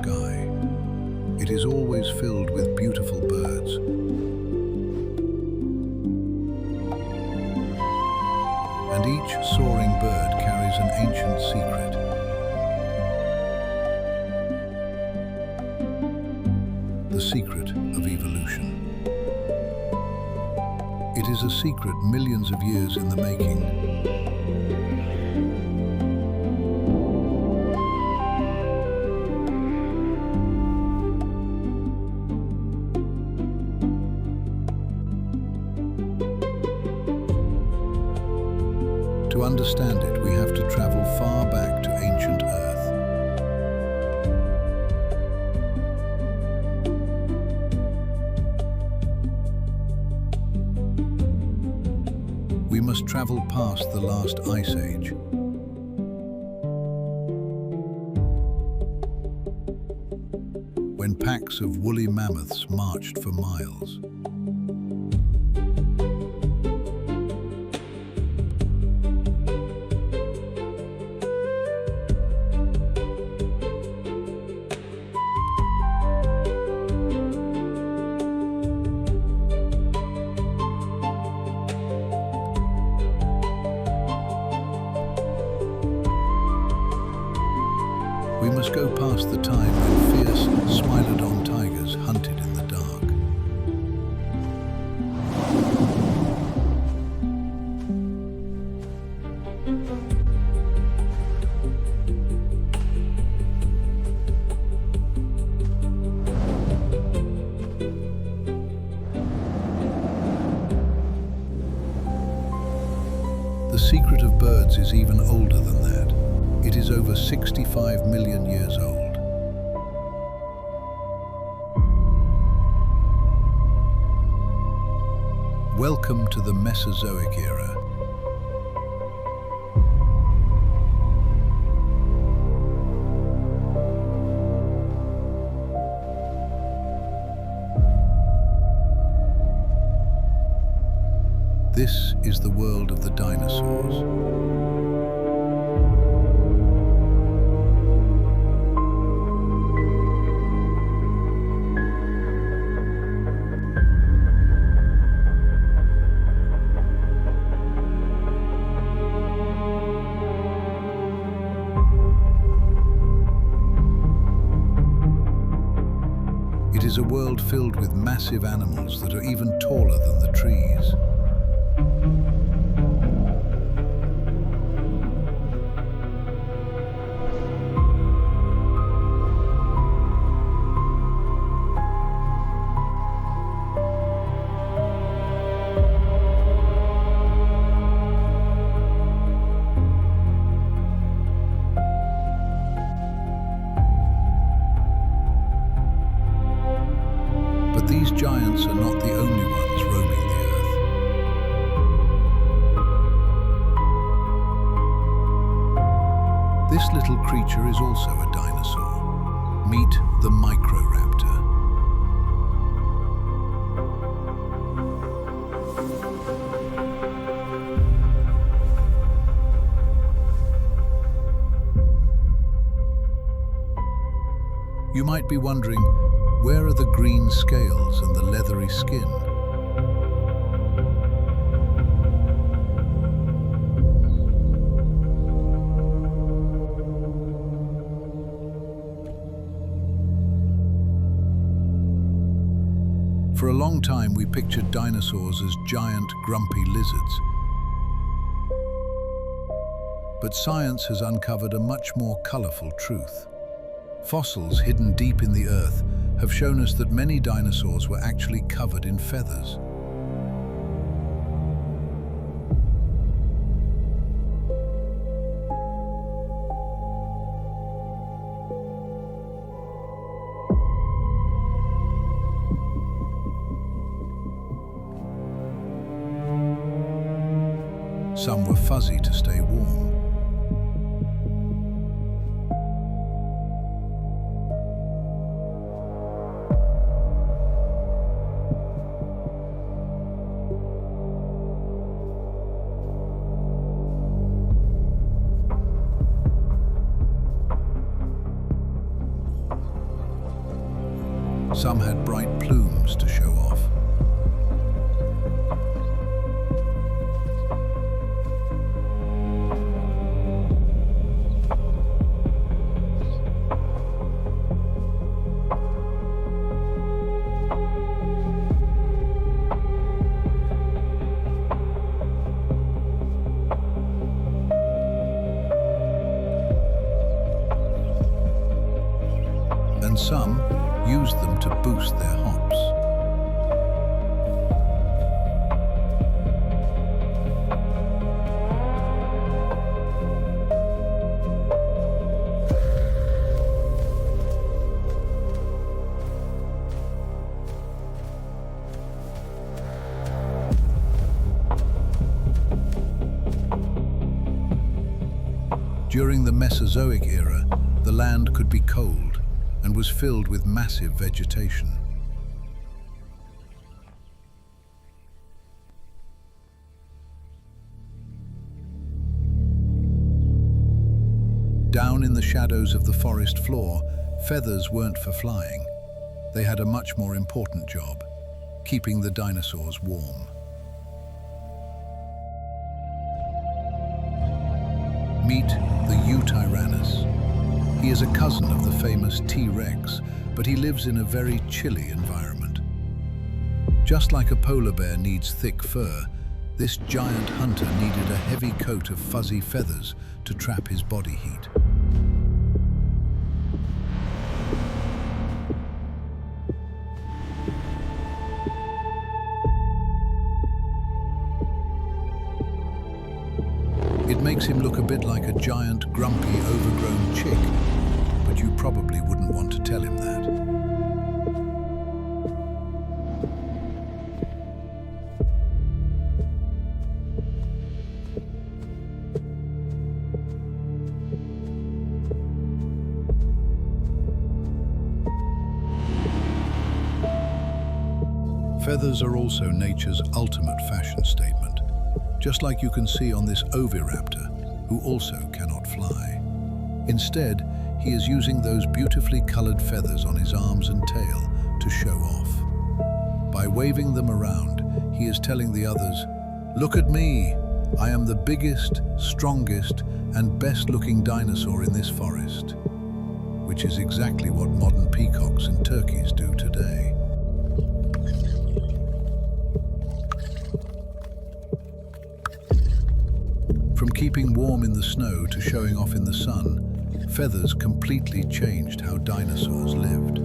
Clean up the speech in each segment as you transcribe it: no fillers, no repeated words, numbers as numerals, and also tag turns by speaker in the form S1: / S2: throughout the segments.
S1: sky. It is always filled with beautiful birds. And each soaring bird carries an ancient secret. The secret of evolution. It is a secret millions of years in the making. To understand it, we have to travel far back to ancient Earth. We must travel past the last ice age. When packs of woolly mammoths marched for miles. We must go past the time when fierce Smilodon tigers hunted in the dark. The secret of birds is even older than that. It is over 65 million years old. Welcome to the Mesozoic Era. This is the world of the dinosaurs. It is a world filled with massive animals that are even taller than the trees. But these giants are not the only ones roaming the earth. This little creature is also a dinosaur. Meet the Microraptor. You might be wondering, where are the green scales and the leathery skin? For a long time, we pictured dinosaurs as giant, grumpy lizards. But science has uncovered a much more colorful truth. Fossils hidden deep in the earth have shown us that many dinosaurs were actually covered in feathers. Some were fuzzy to stay warm. Some had bright plumes to show off. And some used them to boost their hops. During the Mesozoic era, the land could be cold and was filled with massive vegetation. Down in the shadows of the forest floor, feathers weren't for flying. They had a much more important job, keeping the dinosaurs warm. Meet the Eutyrannus. He is a cousin of the famous T-Rex, but he lives in a very chilly environment. Just like a polar bear needs thick fur, this giant hunter needed a heavy coat of fuzzy feathers to trap his body heat. It makes him look a bit like a giant, grumpy, overgrown chick, but you probably wouldn't want to tell him that. Feathers are also nature's ultimate fashion statement, just like you can see on this oviraptor, who also cannot fly. Instead, he is using those beautifully colored feathers on his arms and tail to show off. By waving them around, he is telling the others, "Look at me! I am the biggest, strongest, and best-looking dinosaur in this forest," which is exactly what modern peacocks and turkeys do today. From keeping warm in the snow to showing off in the sun, feathers completely changed how dinosaurs lived.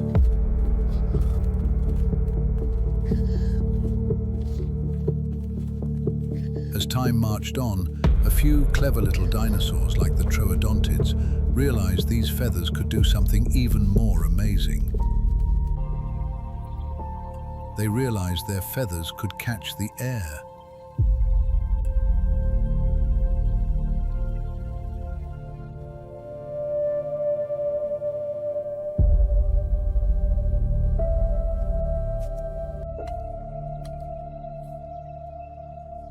S1: As time marched on, a few clever little dinosaurs like the troodontids realized these feathers could do something even more amazing. They realized their feathers could catch the air.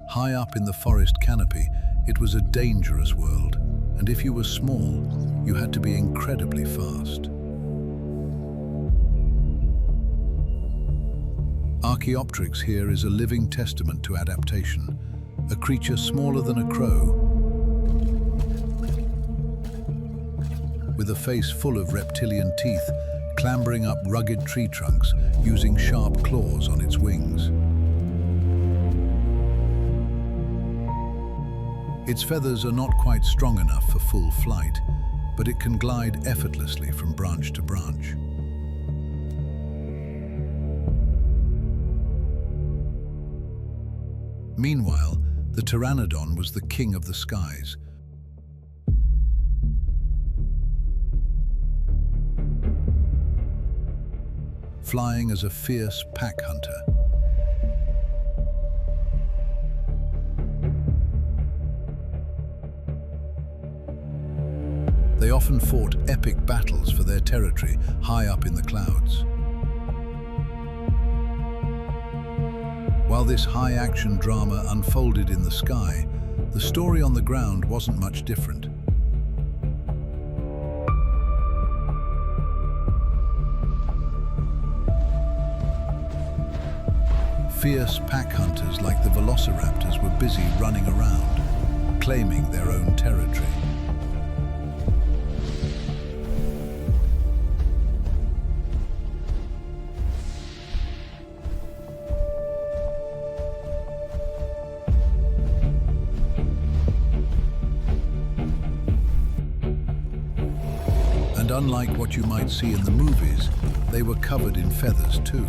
S1: High up in the forest canopy, it was a dangerous world, and if you were small, you had to be incredibly fast. Archaeopteryx here is a living testament to adaptation, a creature smaller than a crow, with a face full of reptilian teeth, clambering up rugged tree trunks using sharp claws on its wings. Its feathers are not quite strong enough for full flight, but it can glide effortlessly from branch to branch. Meanwhile, the pteranodon was the king of the skies. Flying as a fierce pack hunter. They often fought epic battles for their territory high up in the clouds. While this high-action drama unfolded in the sky, the story on the ground wasn't much different. Fierce pack hunters like the velociraptors were busy running around, claiming their own territory. And unlike what you might see in the movies, they were covered in feathers too.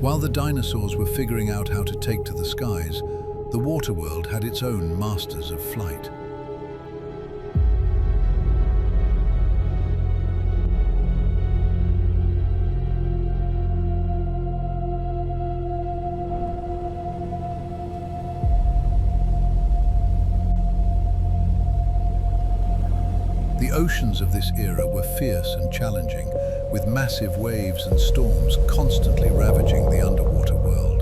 S1: While the dinosaurs were figuring out how to take to the skies, the water world had its own masters of flight. The oceans of this era were fierce and challenging, with massive waves and storms constantly ravaging the underwater world.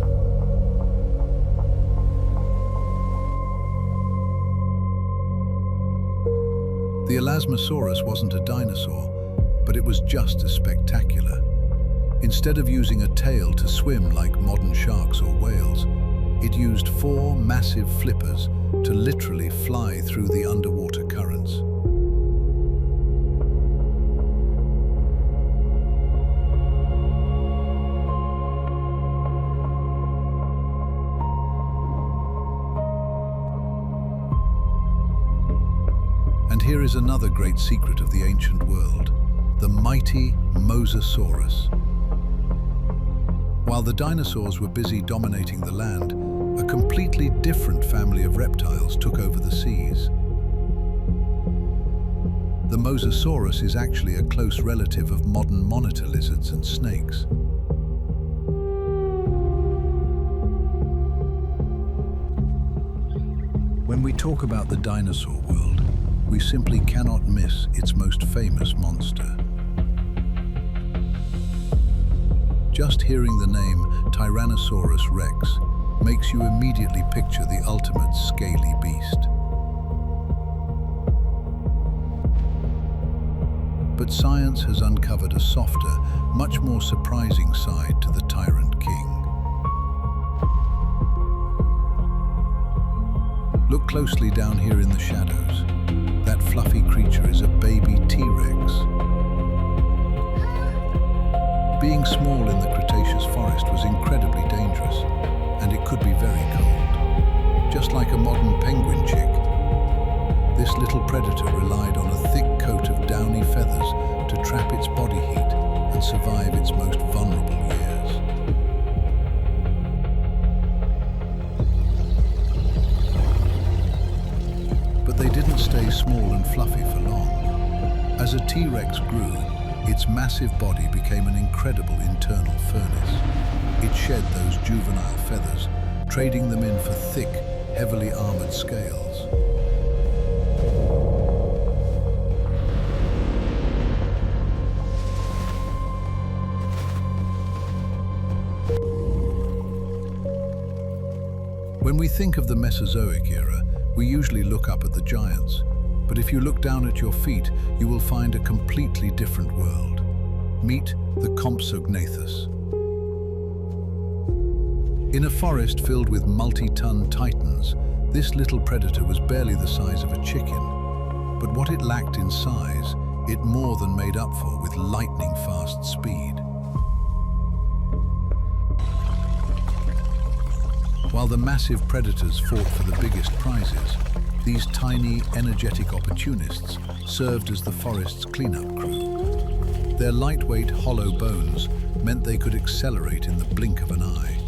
S1: The Elasmosaurus wasn't a dinosaur, but it was just as spectacular. Instead of using a tail to swim like modern sharks or whales, it used 4 massive flippers to literally fly through the underwater currents. And here is another great secret of the ancient world, the mighty Mosasaurus. While the dinosaurs were busy dominating the land, a completely different family of reptiles took over the seas. The Mosasaurus is actually a close relative of modern monitor lizards and snakes. When we talk about the dinosaur world, we simply cannot miss its most famous monster. Just hearing the name Tyrannosaurus Rex makes you immediately picture the ultimate scaly beast. But science has uncovered a softer, much more surprising side to the tyrant king. Look closely down here in the shadows. That fluffy creature is a baby T-Rex. Being small in the Cretaceous forest was incredibly dangerous, and it could be very cold. Just like a modern penguin chick, this little predator relied on a thick coat of downy feathers to trap its body heat and survive its most vulnerable years. But they didn't stay small and fluffy for long. As a T-Rex grew, its massive body became an incredible internal furnace. It shed those juvenile feathers, trading them in for thick, heavily armored scales. When we think of the Mesozoic era, we usually look up at the giants. But if you look down at your feet, you will find a completely different world. Meet the Compsognathus. In a forest filled with multi-ton titans, this little predator was barely the size of a chicken. But what it lacked in size, it more than made up for with lightning-fast speed. While the massive predators fought for the biggest prizes, these tiny, energetic opportunists served as the forest's cleanup crew. Their lightweight, hollow bones meant they could accelerate in the blink of an eye.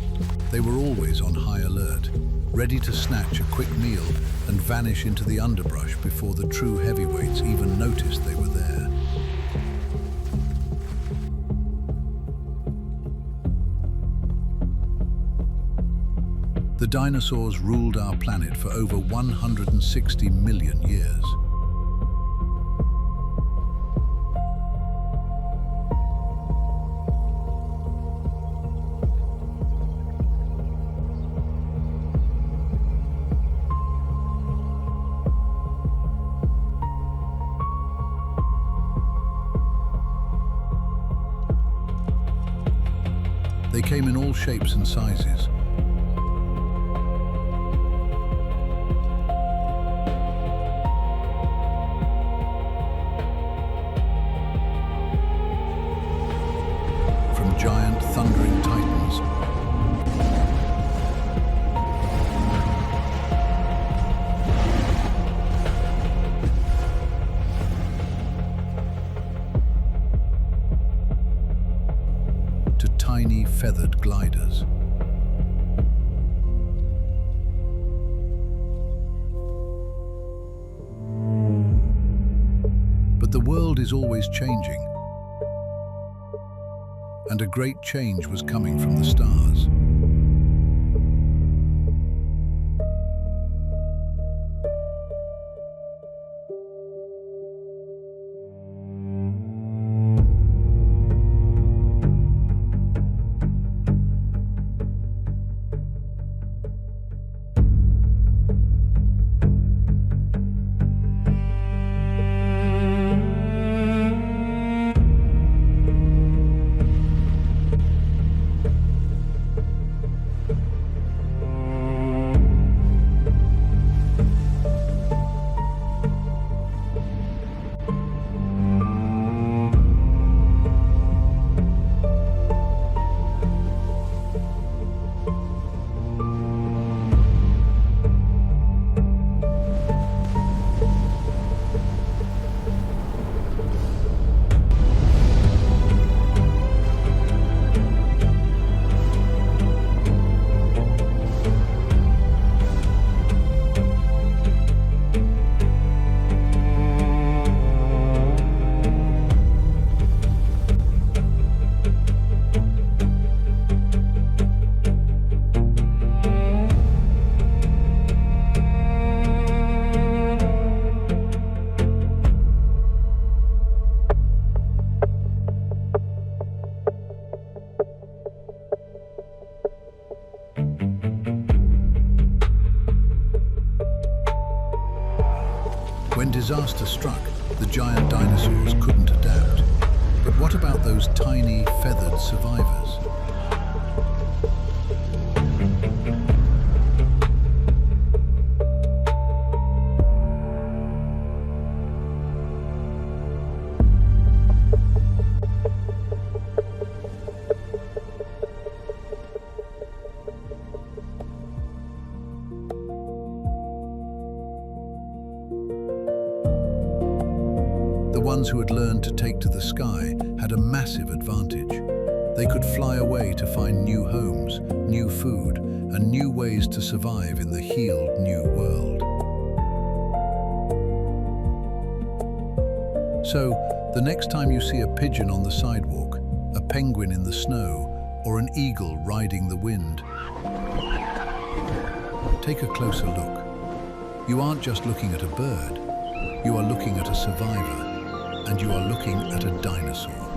S1: They were always on high alert, ready to snatch a quick meal and vanish into the underbrush before the true heavyweights even noticed they were there. The dinosaurs ruled our planet for over 160 million years. They came in all shapes and sizes. From giant thundering titans to tiny feathered gliders. But the world is always changing, and a great change was coming from the stars. When disaster struck, the giant dinosaurs couldn't adapt. But what about those tiny, feathered survivors? The ones who had learned to take to the sky had a massive advantage. They could fly away to find new homes, new food, and new ways to survive in the healed new world. So, the next time you see a pigeon on the sidewalk, a penguin in the snow, or an eagle riding the wind, take a closer look. You aren't just looking at a bird, you are looking at a survivor. And you are looking at a dinosaur.